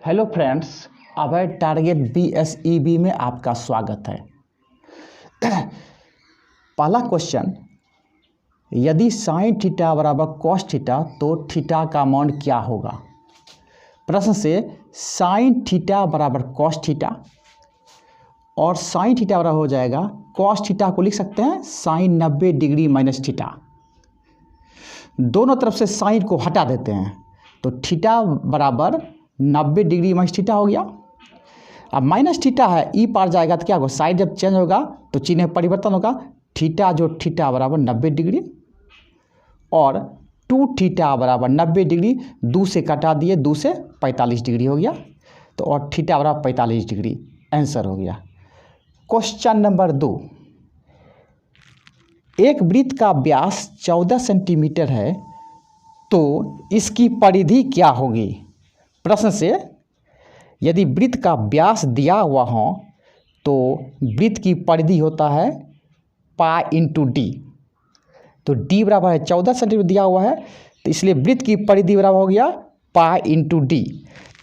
Hello friends, अभय target BSEB में आपका स्वागत है। पहला क्वेश्चन, यदि साइन थीटा बराबर कॉस थीटा तो थीटा का मान क्या होगा। प्रश्न से साइन थीटा बराबर कॉस थीटा और साइन थीटा बराबर हो जाएगा कॉस थीटा को लिख सकते हैं साइन 90 डिग्री माइनस थीटा। दोनों तरफ से साइन को हटा देते हैं तो थीटा बराबर 90 डिग्री माइनस थीटा हो गया। अब माइनस थीटा है, ई पार जाएगा तो क्या होगा, साइड जब चेंज होगा तो चिन्ह परिवर्तन होगा। थीटा जो थीटा बराबर 90 डिग्री और 2 थीटा बराबर 90 डिग्री, 2 से कटा दिए, 2 से 45 डिग्री हो गया। तो और थीटा बराबर 45 डिग्री आंसर हो गया। क्वेश्चन नंबर 2, एक वृत्त का व्यास 14 सेंटीमीटर है तो इसकी परिधि क्या होगी। प्रश्न से यदि वृत्त का व्यास दिया हुआ हो तो वृत्त की परिधि होता है पाई इंटू डी। तो डी बराबर है 14 सेंटीमीटर दिया हुआ है तो इसलिए वृत्त की परिधि बराबर हो गया पाई इंटू डी।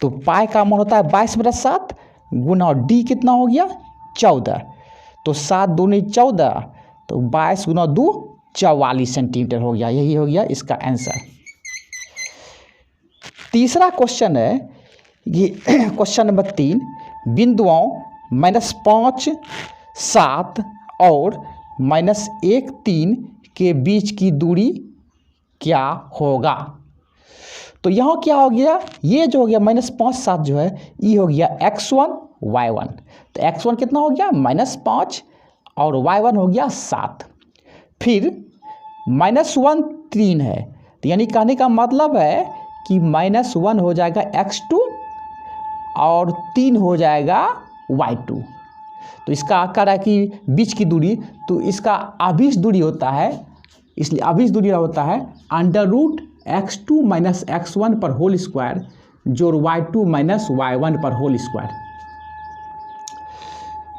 तो पाई का मान होता है 22/7 गुना डी कितना हो गया 14। तो 7 दूनी 14 तो 22 गुना 2 44 सेंटीमीटर हो गया। यही हो गया इसका आंसर। तीसरा क्वेश्चन है ये क्वेश्चन नंबर 3, बिंदुओं -5, 7 और -1, 3 के बीच की दूरी क्या होगा। तो यहाँ क्या हो गया, ये जो हो गया -5, 7 जो है ये हो गया x1 y1। तो x1 कितना हो गया -5 और y1 हो गया 7। फिर -1, 3 है तो यानी कहने का मतलब है कि -1 हो जाएगा x2 और 3 हो जाएगा y2। तो इसका आकार है कि बीच की दूरी, तो इसका अभिन्न दूरी होता है, इसलिए अभिन्न दूरी होता है √x2 - x1 पर होल स्क्वायर जोड़ y2 - y1 पर होल स्क्वायर।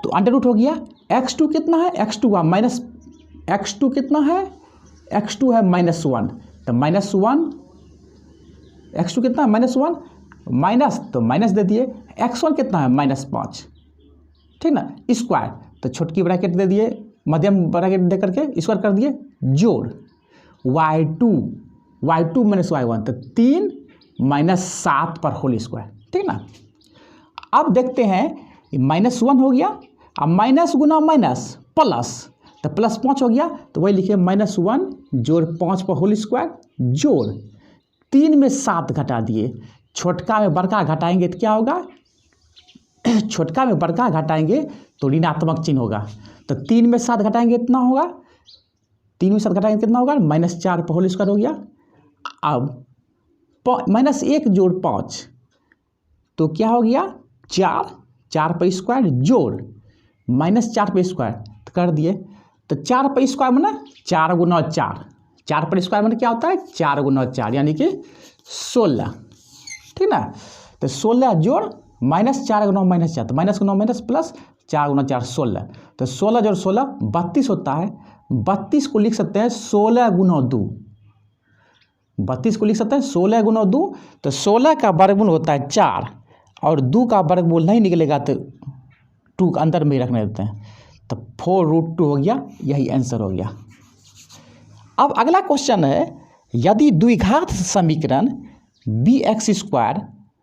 तो अंडर हो गया। x2 कितना है, x2 कितना है, x2 है -1 तो -1, x2 कितना है -1 माइनस, तो माइनस दे दिए। x1 कितना है -5, ठीक ना, स्क्वायर तो छोटकी ब्रैकेट दे दिए, मध्यम ब्रैकेट दे करके स्क्वायर कर दिए, जोड़ y2 - y1 तो 3 - 7 पर होल स्क्वायर, ठीक ना। अब देखते हैं -1 हो गया, अब माइनस गुना माइनस प्लस, तो +5 हो गया तो वही लिखे -1 जोड़ 5 पर होल स्क्वायर जोड़ 3 में 7 घटा दिए। छोटका में बड़का घटाएंगे तो क्या होगा, छोटका में बड़का घटाएंगे तो ऋणात्मक चिन्ह होगा। तो 3 में 7 घटाएंगे इतना होगा, 3 में 7 घटाएंगे कितना होगा -4 पर होल स्क्वायर हो गया। अब -1 जोड़ 5 तो क्या हो गया 4 पर स्क्वायर जोड़ -4 पर स्क्वायर तो कर दिए। तो 4 पर स्क्वायर में ना 4 गुना 4 पर स्क्वायर में क्या होता है 4 गुना 4 यानी कि 16, ठीक ना। तो 16 जोड़ -4 गुना -4 तो माइनस गुना माइनस प्लस 4 गुना 4 16। तो 16 जोड़ 16 32 होता है। 32 को लिख सकते हैं 16 गुना 2, 32 को लिख सकते हैं 16 गुना 2। तो 16 का वर्गमूल होता है 4 और 2 का वर्गमूल नहीं निकलेगा तो 2 अंदर में ही रखने देते हैं, तो 4√2 हो गया। यही आंसर हो गया। अब अगला क्वेश्चन है, यदि द्विघात समीकरण bx²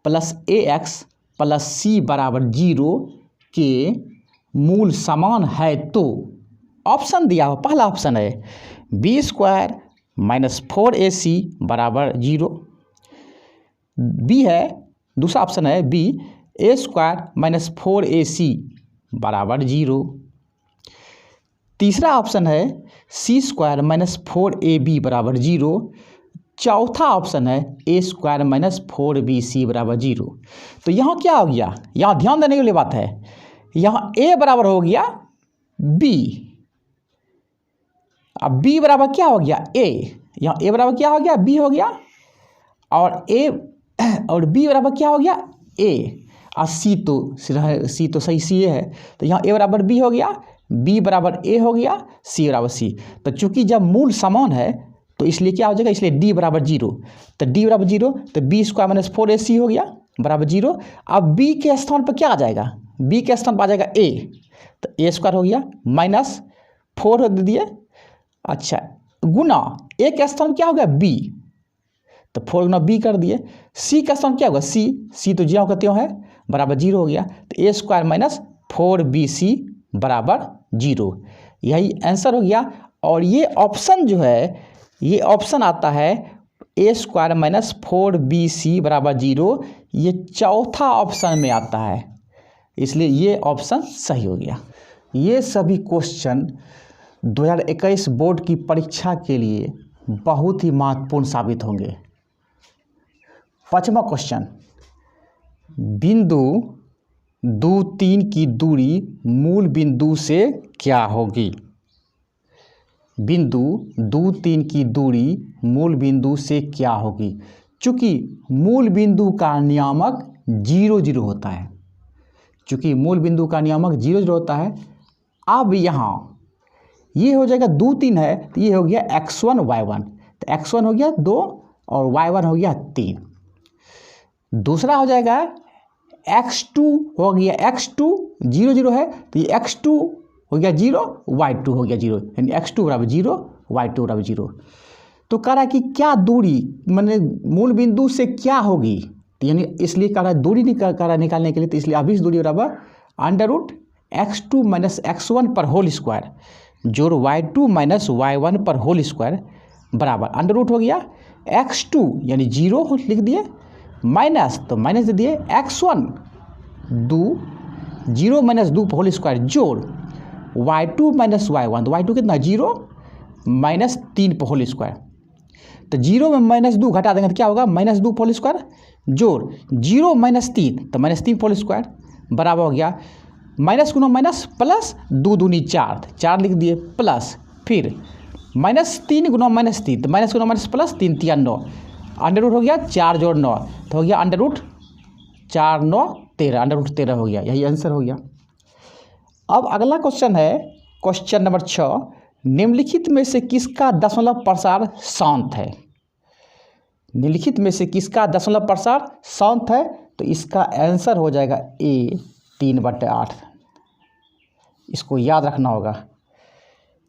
+ ax + c = 0 के मूल समान है तो। ऑप्शन दिया हो, पहला ऑप्शन है b² - 4ac = 0, बी है, दूसरा ऑप्शन है b a² - 4ac = 0, तीसरा ऑप्शन है c² - 4ab = 0, चौथा ऑप्शन है a² - 4bc = 0। तो यहाँ क्या हो गया, यहाँ ध्यान देने के लिए बात है, यहाँ a बराबर हो गया b, अब b बराबर क्या हो गया a, यहाँ a बराबर क्या हो गया b हो गया, और a और b बराबर क्या हो गया a, और c तो सही c है, तो यहाँ a बराबर b हो गया, b बराबर a हो गया, c बराबर c। तो चूंकि जब मूल समान है तो इसलिए क्या हो जाएगा, इसलिए d बराबर 0, तो d बराबर 0 तो b² - 4ac हो गया, बराबर 0। अब b के स्थान पर क्या आ जाएगा, b के स्थान पर आ जाएगा a, तो a स्क्वायर हो गया माइनस 4 दे दिए। अच्छा गुना a के स्थान क्या हो गया b, तो 4 गुना b कर दिए। c का स्थान क्या होगा c तो ज्यों का त्यों है, बराबर 0 हो गया। तो a स्क्वायर माइनस 4bc बराबर 0, यही आंसर हो गया। और ये ऑप्शन जो है, ये ऑप्शन आता है a स्क्वायर माइनस 4bc बराबर 0, ये चौथा ऑप्शन में आता है, इसलिए ये ऑप्शन सही हो गया। ये सभी क्वेश्चन 2021 बोर्ड की परीक्षा के लिए बहुत ही महत्वपूर्ण साबित होंगे। 5वां क्वेश्चन, बिंदु 2, 3 की दूरी मूल बिंदु से क्या होगी। बिंदु 2, 3 की दूरी मूल बिंदु से क्या होगी। चूंकि मूल बिंदु का नियामक 0, 0 होता है, चूंकि मूल बिंदु का नियामक 0, 0 होता है। अब यहाँ ये हो जाएगा 2, 3 है, तो ये हो गया x1 y1, तो x1 हो गया 2 और y1 हो गया 3। दूसरा हो जाएगा x2 हो गया x2 0, 0 है, तो ये x2 हो गया 0, y2 हो गया 0, यानी x2 बराबर 0, y2 बराबर 0। तो कह रहा है कि क्या दूरी मैंने मूल बिंदु से क्या होगी, तो यानी इसलिए कह रहा है दूरी निकालने के लिए, तो इसलिए अभी इस दूरी बराबर under root x2 minus x1 पर होल स्क्वायर जोड़ y2 माइनस y1 पर होल स्क्वायर बराबर अंडर रूट हो गया x2 यानी 0 लिख दिए, माइनस तो माइनस दे दिए x1 2 0 माइनस 2 होल स्क्वायर जोड़ y2 माइनस y1, तो y2 कितना 0 माइनस 3 होल स्क्वायर, तो 0 में माइनस 2 घटा देंगे तो क्या होगा माइनस 2 होल स्क्वायर जोड़ 0 माइनस 3, तो माइनस 3 होल स्क्वायर बराबर हो गया माइनस गुना माइनस प्लस 2 दूनी 4, 4 लिख दिए प्लस फिर माइनस 3 गुना माइनस 3, तो माइनस गुना माइनस प्लस 3 3 9, अंडर रूट हो गया 4 जोड़ 9, तो हो गया अंडर रूट 4 9 13, अंडर रूट 13 हो गया, यही आंसर हो गया। अब अगला क्वेश्चन है क्वेश्चन नंबर 6, निम्नलिखित में से किसका दशमलव प्रसार शांत है। निम्नलिखित में से किसका दशमलव प्रसार शांत है, तो इसका आंसर हो जाएगा A 3/8। इसको याद रखना होगा,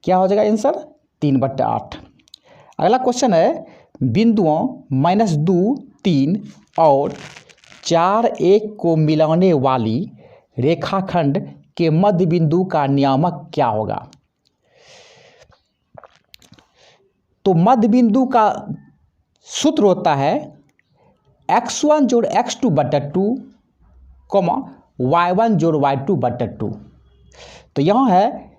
क्या हो जाएगा आंसर 3/8। अगला क्वेश्चन है बिंदुओं -2 3 और 4 1 को मिलाने वाली रेखाखंड के मध्य बिंदु का नियामक क्या होगा। तो मध्य बिंदु का सूत्र होता है x1 जोड़ x2 बटा 2 y1 जोड़ y2/2। तो यहाँ है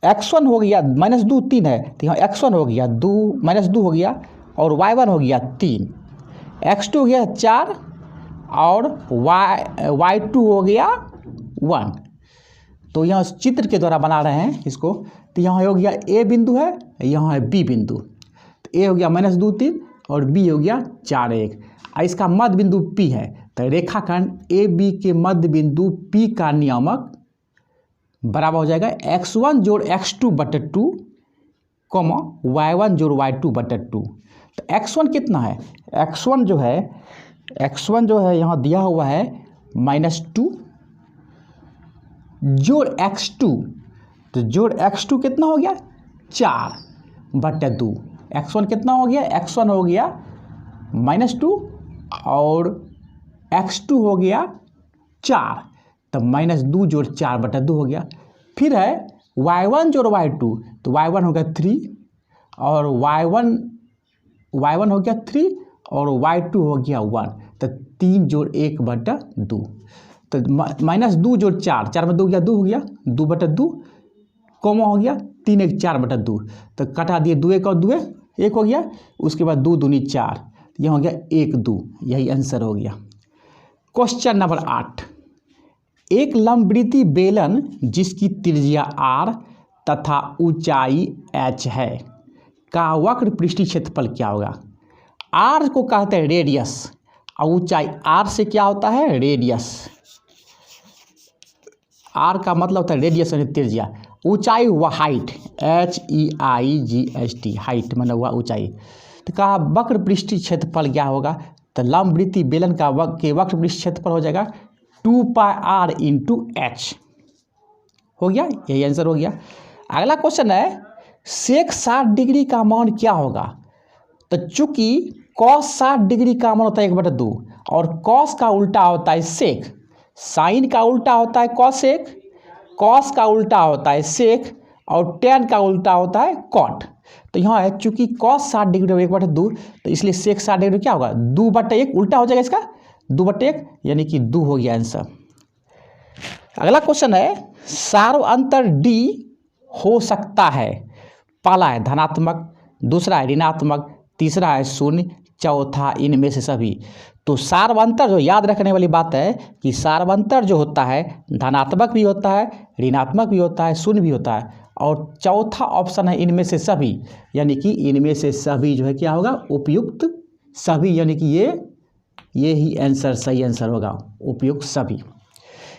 x1 हो गया -2 3 है, तो यहाँ x1 हो गया -2 हो गया और y1 हो गया 3, x2 हो गया 4 और y2 हो गया 1। तो यहाँ चित्र के द्वारा बना रहे हैं इसको, तो यहाँ हो गया A बिंदु है, यहाँ है B बिंदु, तो A हो गया -2 3 और B हो गया 4 1, और इसका मध्य बिंदु P है। तो रेखाखंड ए बी के मध्य बिंदु P का नियामक बराबर हो जाएगा x1 जोड़ x2/2 y1 जोड़ y2/2। तो x1 कितना है, x1 जो है यहाँ दिया हुआ है -2 जोड़ x2, तो जोड़ x2 कितना हो गया 4/2। x1 कितना हो गया, x1 हो गया -2 और x2 हो गया 4, तब -2 जोड़ 4/2 हो गया। फिर है y1 जोड़ y2, तो y1 हो गया 3 और y1 हो गया 3 और y2 हो गया 1, तो 3 जोड़ 1/2, तो -2 जोड़ 4, 4 में 2 गया 2 हो गया 2/2 कॉमा हो गया 3 1 4/2, तो कटा दिए 2 1 और 2 1 हो गया, उसके बाद 2 दूनी 4, यह हो गया 1 2, यही आंसर हो गया। क्वेश्चन नंबर 8, एक लंबवृत्तीय बेलन जिसकी त्रिज्या r तथा ऊंचाई h है का वक्र पृष्ठीय क्षेत्रफल क्या होगा। r को कहते हैं रेडियस और ऊंचाई r से क्या होता है रेडियस, r का मतलब होता है रेडियस यानी त्रिज्या, ऊंचाई हुआ हाइट HEIGHT हाइट मतलब हुआ ऊंचाई। तो कहा वक्र पृष्ठीय क्षेत्रफल क्या होगा, तो लंबवृत्तीय बेलन का वक्र पृष्ठ क्षेत्रफल हो जाएगा 2πr इंटू एच। हो गया, यही आंसर हो गया। अगला क्वेश्चन है सेक 60 डिग्री का मान क्या होगा। तो चूंकि कॉस 60 डिग्री का मान होता है 1/2 और कॉस का उल्टा होता है सेक, साइन का उल्टा होता है कॉसेक, कॉस का उल्टा होता है सेक और टेन का उल्टा होता है कॉट। तो यहाँ है चूंकि कॉस 60 डिग्री 1/2 तो इसलिए सेक 60 डिग्री क्या होगा 2/1 उल्टा हो जाएगा इसका 2/1 यानी कि 2 हो गया आंसर। अगला क्वेश्चन है सार्वअंतर डी हो सकता है। पहला है धनात्मक, दूसरा है ऋणात्मक, तीसरा है शून्य, चौथा इनमें से सभी। तो सार्वअंतर जो याद रखने वाली बात है कि सार्वअंतर जो होता है धनात्मक भी होता है, ऋणात्मक भी होता है, शून्य भी होता है और चौथा ऑप्शन है इनमें से सभी, यानी कि इनमें से सभी जो है क्या होगा उपयुक्त सभी, यानी कि ये ही आंसर सही आंसर होगा उपयुक्त सभी।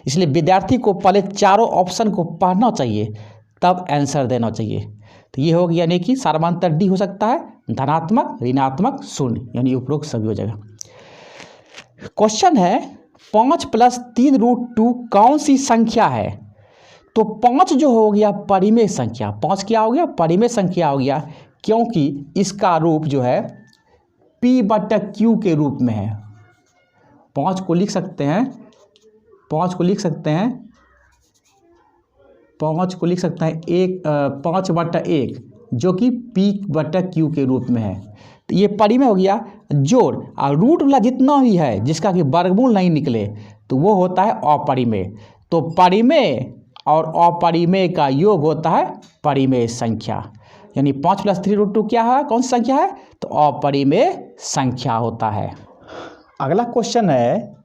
इसलिए विद्यार्थी को पहले चारों ऑप्शन को पढ़ना चाहिए तब आंसर देना चाहिए। तो ये हो गया यानी कि सार्वअंतर डी हो सकता है धनात्मक, ऋणात्मक, शून्य, यानी उपरोक्त सभी हो जाएगा। क्वेश्चन है 5 + 3√2 कौन सी संख्या है। तो 5 जो हो गया परिमेय संख्या, 5 क्या हो गया परिमेय संख्या हो गया, क्योंकि इसका रूप जो है p/q के रूप में है। 5 को लिख सकते हैं 5 को लिख सकते हैं 5/1 जो कि p/q के रूप में है। तो ये परिमेय हो गया। जोड़ और रूट वाला जितना भी है जिसका कि वर्गमूल नहीं निकले तो वो होता है अपरिमेय। तो परिमेय और अपरिमेय का योग होता है परिमेय संख्या, यानी 5 + 3√2 क्या है कौन सी संख्या है तो अपरिमेय संख्या होता है। अगला क्वेश्चन है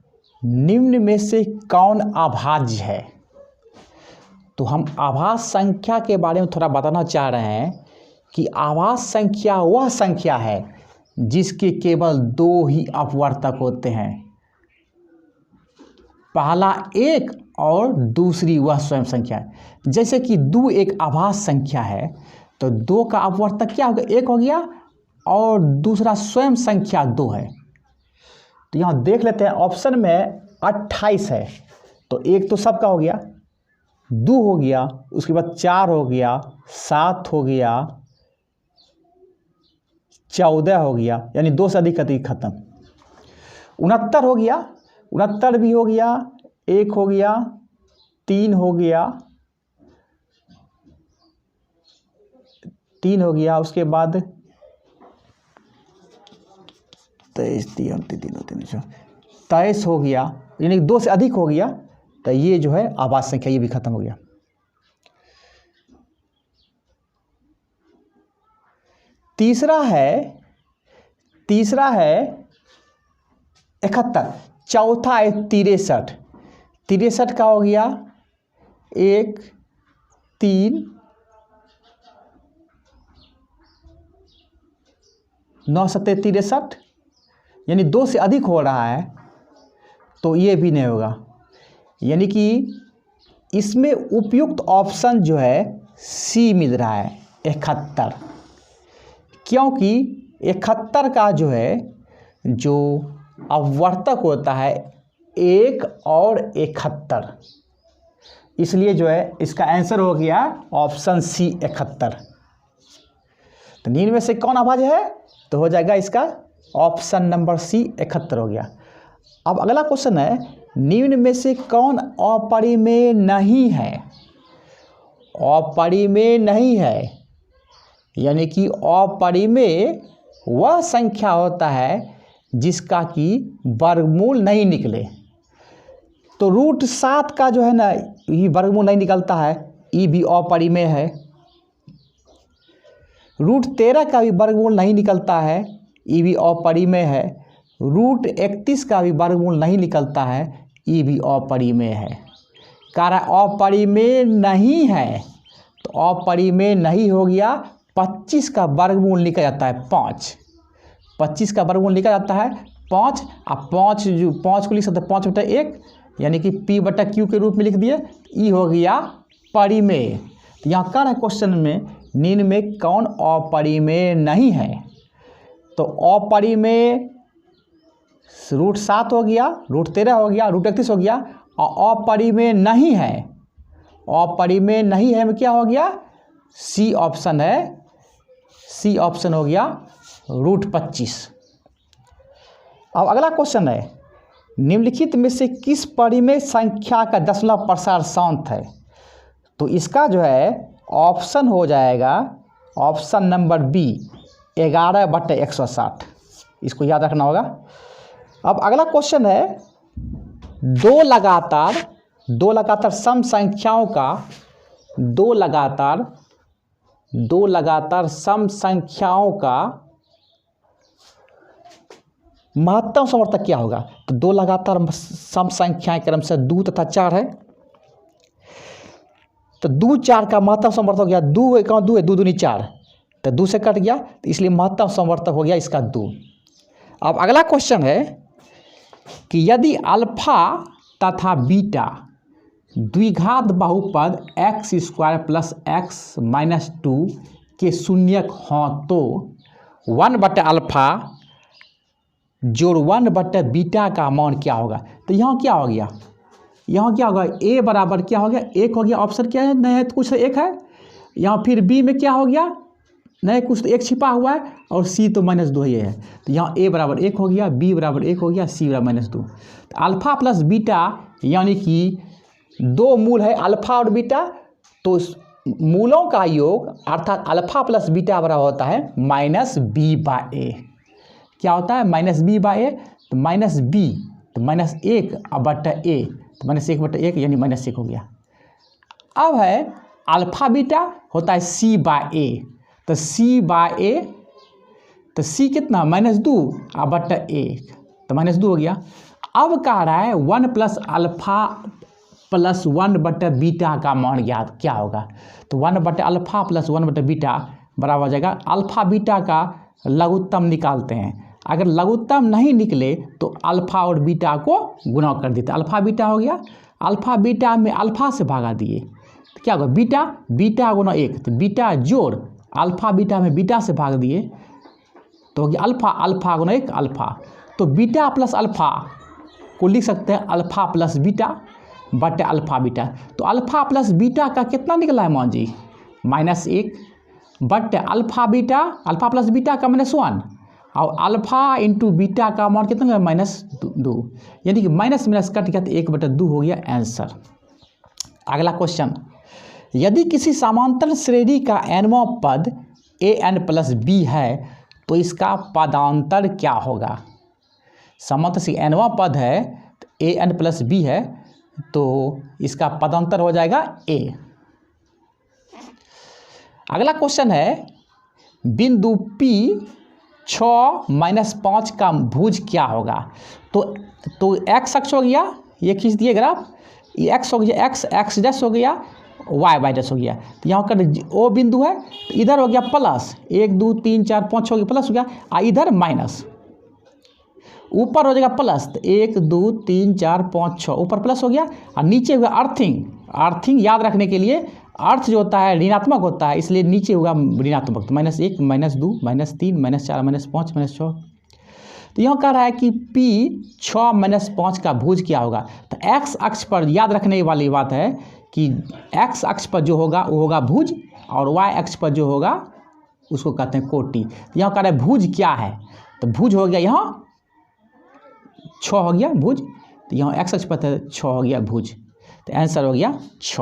निम्न में से कौन अभाज्य है। तो हम अभाज्य संख्या के बारे में थोड़ा बताना चाह रहे हैं कि अभाज्य संख्या वह संख्या है जिसके केवल 2 ही अपवर्तक होते हैं, पहला 1 और दूसरी वह स्वयं संख्या है। जैसे कि 2 एक अभाज्य संख्या है तो 2 का अपवर्तक क्या होगा 1 हो गया और दूसरा स्वयं संख्या 2 है। तो यहाँ देख लेते हैं ऑप्शन में 28 है तो 1 तो सबका हो गया, 2 हो गया, उसके बाद 4 हो गया, 7 हो गया, 14 हो गया, यानी 2 से अधिक खत्म। 69 हो गया, 69 भी हो गया, 1 हो गया, 3 हो गया, 3 हो गया, उसके बाद 23 हो गया, यानी 2 से अधिक हो गया। तो ये जो है अभाज्य संख्या ये भी खत्म हो गया। तीसरा है 71, चौथा है 63, 63 का हो गया 1 3 9 7 63, यानी 2 से अधिक हो रहा है तो ये भी नहीं होगा, यानी कि इसमें उपयुक्त ऑप्शन जो है सी मिल रहा है 71, क्योंकि 71 का जो है जो अपवर्तक होता है 1 और 71, इसलिए जो है इसका आंसर हो गया ऑप्शन सी 71। तो निम्न में से कौन अभाज्य है तो हो जाएगा इसका ऑप्शन नंबर सी 71 हो गया। अब अगला क्वेश्चन है निम्न में से कौन अपरिमेय नहीं है। अपरिमेय नहीं है यानी कि अपरिमेय वह संख्या होता है जिसका कि वर्गमूल नहीं निकले। तो √7 का जो है ना ये वर्गमूल नहीं निकलता है, ये भी अपरिमेय है। √13 का भी वर्गमूल नहीं निकलता है, ये भी अपरिमेय है। √31 का भी वर्गमूल नहीं निकलता है, ये भी अपरिमेय है। कारण अपरिमेय नहीं है तो अपरिमेय नहीं हो गया। 25 का वर्गमूल निकल जाता है 5, 25 का वर्गमूल निकल जाता है 5। अब 5 को लिख सकते हैं 5/1, यानी कि p/q के रूप में लिख दिए, ई हो गया परिमेय। तो यहाँ कह रहा है क्वेश्चन में निम्न में कौन अपरिमेय नहीं है। तो अपरिमेय √7 हो गया, √13 हो गया, √31 हो गया, और अपरिमेय नहीं है, अपरिमेय नहीं है में क्या हो गया, सी ऑप्शन है, सी ऑप्शन हो गया √25। अब अगला क्वेश्चन है, निम्नलिखित में से किस परिमेय संख्या का दशमलव प्रसार शांत है? तो इसका जो है ऑप्शन हो जाएगा ऑप्शन नंबर बी 11/160, इसको याद रखना होगा। अब अगला क्वेश्चन है, दो लगातार सम संख्याओं का दो लगातार सम संख्याओं का महत्तम समवर्तक क्या होगा? तो दो लगातार सम संख्याएं क्रम से 2 तथा 4 है, तो 2 4 का महत्तम समवर्तक हो गया 2 है, 2 दूनी 4, तो 2 से कट गया, तो इसलिए महत्तम समवर्तक हो गया इसका 2। अब अगला क्वेश्चन है कि यदि अल्फा तथा बीटा द्विघात बहुपद x² + x - 2 के शून्यक हों तो 1/α जोड़ 1/बीटा का मान क्या होगा? तो यहाँ क्या हो गया, यहाँ क्या होगा, a बराबर क्या हो गया, 1 हो गया, ऑप्शन क्या है, नहीं है तो कुछ 1 है, यहाँ फिर b में क्या हो गया, नहीं कुछ तो 1 छिपा हुआ है, और c तो -2 ही है, तो यहाँ a बराबर 1 हो गया, b बराबर 1 हो गया, c बराबर -2। तो अल्फा प्लस बीटा यानी कि दो मूल है अल्फा और बीटा, तो मूलों का योग अर्थात अल्फा प्लस बीटा बराबर होता है -b/a। क्या होता है, -b/a, तो -b तो -1/a, तो -1/1 यानी -1 हो गया। अब है अल्फा बीटा होता है c/a, तो c/a, तो c कितना -2/1, तो -2 हो गया। अब कह रहा है 1 + अल्फा + 1/बीटा का मान ज्ञात क्या होगा? तो 1/अल्फा + 1/बीटा बराबर हो जाएगा, अल्फा बीटा का लघुत्तम निकालते हैं, अगर लघुत्तम नहीं निकले तो अल्फा और बीटा को गुणा कर देते, अल्फा बीटा हो गया, अल्फा बीटा में अल्फा से भागा दिए, तो क्या होगा, बीटा गुना 1, तो बीटा जोड़ अल्फा बीटा में बीटा से भाग दिए, तो हो गया अल्फा गुना 1 अल्फा। तो बीटा प्लस अल्फा को लिख सकते हैं अल्फा प्लस बीटा बटे अल्फा बीटा, तो अल्फा प्लस बीटा का कितना निकला है मान जी, -1 बटे अल्फा प्लस बीटा का -1, और अल्फा इंटू बीटा का मान कितना -2, यानी कि माइनस कट गया तो 1/2 हो गया आंसर। अगला क्वेश्चन, यदि किसी समांतर श्रेणी का nवां पद an + b है तो इसका पदांतर क्या होगा? समांतर श्रेणी nवां पद है तो an + b है, तो इसका पदांतर हो जाएगा a। अगला क्वेश्चन है, बिंदु P 6 - 5 का भुज क्या होगा? तो x अक्ष हो गया, ये खींच दिए ग्राफ, ये x हो गया, x डैश हो गया, y डैश हो गया, तो यहाँ कर ओ बिंदु है, तो इधर हो गया प्लस 1 2 3 4 5 6 हो गया, प्लस हो गया, और इधर माइनस, ऊपर हो जाएगा प्लस, तो 1 2 3 4 5 6 ऊपर प्लस हो गया, और नीचे हुआ अर्थिंग याद रखने के लिए अर्थ जो होता है ऋणात्मक होता है, इसलिए नीचे होगा ऋणात्मक, तो -1 -2 -3 -4 -5 -6। तो यहाँ कह रहा है कि P 6 - 5 का भुज क्या होगा? तो x अक्ष पर याद रखने वाली बात है कि x अक्ष पर जो होगा वो होगा भुज, और y अक्ष पर जो होगा उसको कहते हैं कोटि। तो यहाँ कह रहा है भुज क्या है, तो भुज हो गया यहाँ 6 हो गया भुज, तो यहाँ x अक्ष पर 6 हो गया भुज, तो आंसर हो गया 6।